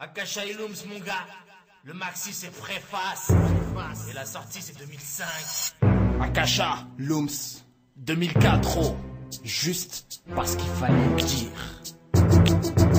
Akasha et Looms, mon gars. Le maxi c'est Préface. Et la sortie c'est 2005. Akasha, Looms, 2004, oh. Juste parce qu'il fallait le dire.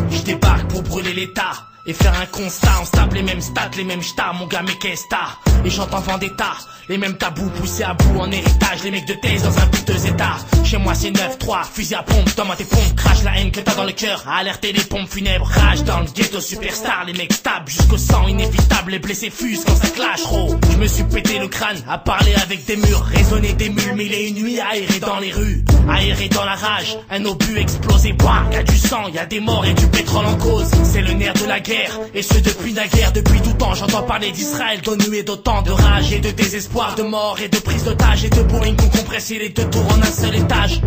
Je débarque pour brûler l'état et faire un constat. On se tape les mêmes stats, les mêmes stars, mon gars, mais qu'est-ce t'as? Et j'entends Vendetta, les mêmes tabous poussés à bout en héritage. Les mecs de thèse dans un piteux état. Chez moi c'est 9-3, fusil à pompe, dans tes pompes. Crache la haine que t'as dans le cœur, à alerter les pompes funèbres. Rage dans le ghetto superstar, les mecs stabent jusqu'au sang inévitable. Les blessés fusent quand ça clash, gros. Je me suis pété le crâne à parler avec des murs, raisonner des mules, mille et une nuits aéré dans les rues, aéré dans la rage. Un obus explosé, boire, y'a du sang, y'a des morts et du pétrole en cause. C'est le nerf de la guerre, et ce depuis naguère. Depuis tout temps j'entends parler d'Israël, d'ONU et d'autant de rage et de désespoir, de mort et de prise d'otage et de Boeing qu'on compressé les deux tours en un seul étage.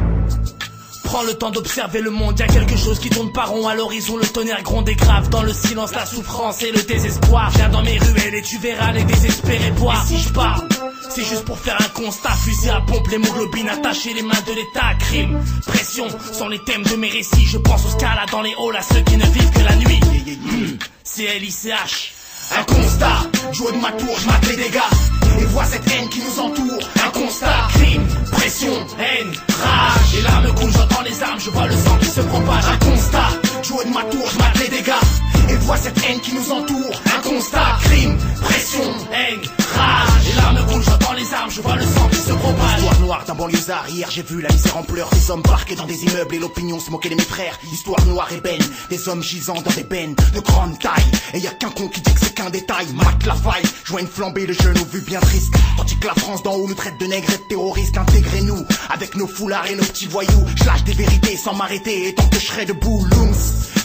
Prends le temps d'observer le monde, y'a quelque chose qui tourne pas rond à l'horizon, le tonnerre gronde et grave dans le silence, la souffrance et le désespoir. Viens dans mes ruelles et tu verras les désespérés boire. Et si je parle, c'est juste pour faire un constat, fusil à pompe, l'hémoglobine attachée, les mains de l'état. Crime, pression sont les thèmes de mes récits. Je pense aux scala dans les halls, à ceux qui ne vivent que la nuit. CLICH. Un constat, jouer de ma tour, je mate les dégâts et vois cette haine qui nous entoure. Un constat, crime, pression, haine, rage. Et larmes coulent, j'entends les armes, je vois le sang qui se propage. Un constat, jouer de ma tour, je mate les dégâts et vois cette haine qui nous entoure. Un constat, crime, pression, haine, rage. Et larmes coulent, j'entends les armes, je vois le sang qui se propage. Histoire noire d'un banlieusard, hier j'ai vu la misère en pleurs. Des hommes parqués dans des immeubles et l'opinion se moquait de mes frères. Histoire noire et belle, des hommes gisant dans des bennes de grande taille. Et y a qu'un con qui dit que c'est qu'un détail. Mate la faille, joint une flambée, le jeune aux vues bien tristes. Tandis que la France d'en haut nous traite de nègres et de terroristes. Intégrez-nous, avec nos foulards et nos petits voyous. Je lâche des vérités sans m'arrêter, et tant que je serai debout, Looms.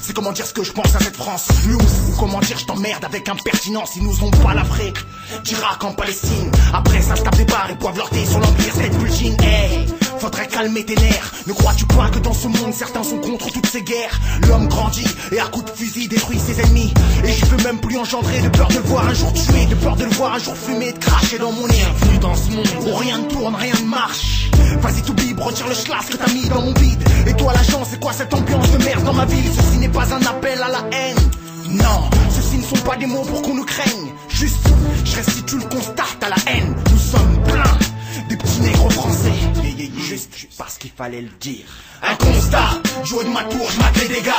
C'est comment dire ce que je pense à cette France, Looms. Ou comment dire je t'emmerde avec impertinence. Ils nous ont pas l'Afrique d'Irak en Palestine. Après ça se tape des bars et boivent leur thé sur l'empire State Building. Hey, faudrait calmer tes nerfs. Ne crois-tu pas que dans ce monde certains sont contre toutes ces guerres? L'homme grandit et à coups de fusil détruit ses ennemis. Et je veux même plus engendrer de peur de le voir un jour tuer, de peur de le voir un jour fumer, de cracher dans mon nez. Bienvenue dans ce monde où rien ne tourne, rien ne marche. Vas-y t'oublies, retire le schlass que t'as mis dans mon bide. Et toi l'agent, c'est quoi cette ambiance de merde dans ma ville? Ceci n'est pas un appel à la haine. Non, ceci ne sont pas des mots pour qu'on nous craigne. Juste, je reste si tu le constates à la haine. Nous sommes pleins des petits nègres français. Juste parce qu'il fallait le dire. Un constat, jouer de ma tour, je mate les dégâts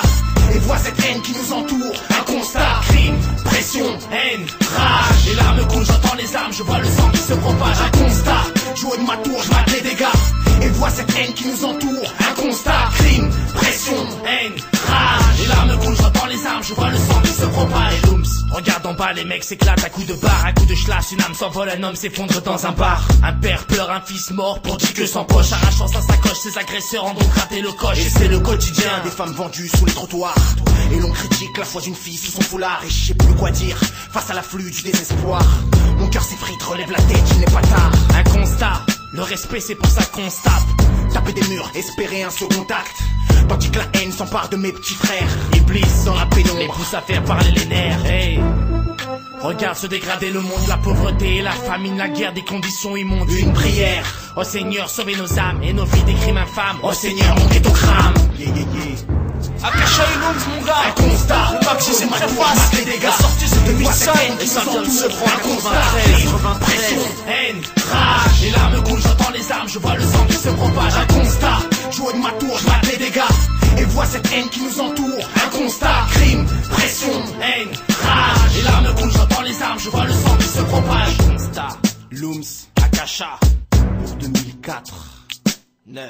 et vois cette haine qui nous entoure. Un constat, crime, pression, haine, rage. Et larmes coulent, j'entends les armes, je vois le sang qui se propage. Un constat, jouer de ma tour, je mate les dégâts et vois cette haine qui nous entoure. Un constat, crime, pression, haine, rage. Et larmes coulent, j'entends les armes, je vois le sang qui se propage. Et Looms, regarde en bas, les mecs s'éclatent à coups de barre, à coups de schlass, une âme s'envole, un homme s'effondre dans un bar. Un père pleure un fils mort pour 10 queues sans poche, arrachant sa sacoche, ses agresseurs en ont gratté le coche. Et c'est le quotidien des femmes vendues sous les trottoirs. Et l'on critique la foi d'une fille sous son foulard. Et je sais plus quoi dire face à l'afflux du désespoir. Mon cœur s'effrite, relève la tête, il n'est pas tard. Un constat, le respect c'est pour ça qu'on se tape. Taper des murs, espérer un second acte. Tandis que la haine s'empare de mes petits frères. Ils blissent dans la pénombre, les pousse à faire parler les nerfs. Hey, regarde se dégrader le monde, la pauvreté, la famine, la guerre, des conditions immondes. Une prière, ô Seigneur, sauvez nos âmes et nos vies des crimes infâmes. Ô Seigneur, mon ghetto crame. Akasha et Looms, mon gars. Un constat, le maxi c'est Préface, les dégâts. La sortie c'est 2005 et ça vient de se prendre. Un constat, pression, haine, rage. Et larmes coulent, j'entends les armes, je vois le sang qui se propage. Un constat, jouer de ma tour, je mate les dégâts et vois cette haine qui nous entoure. Un constat, crime, pression, haine, rage. Et larmes coulent, j'entends les armes, je vois le sang qui se propage. Constat, Looms, Akasha, pour 2004 9-3.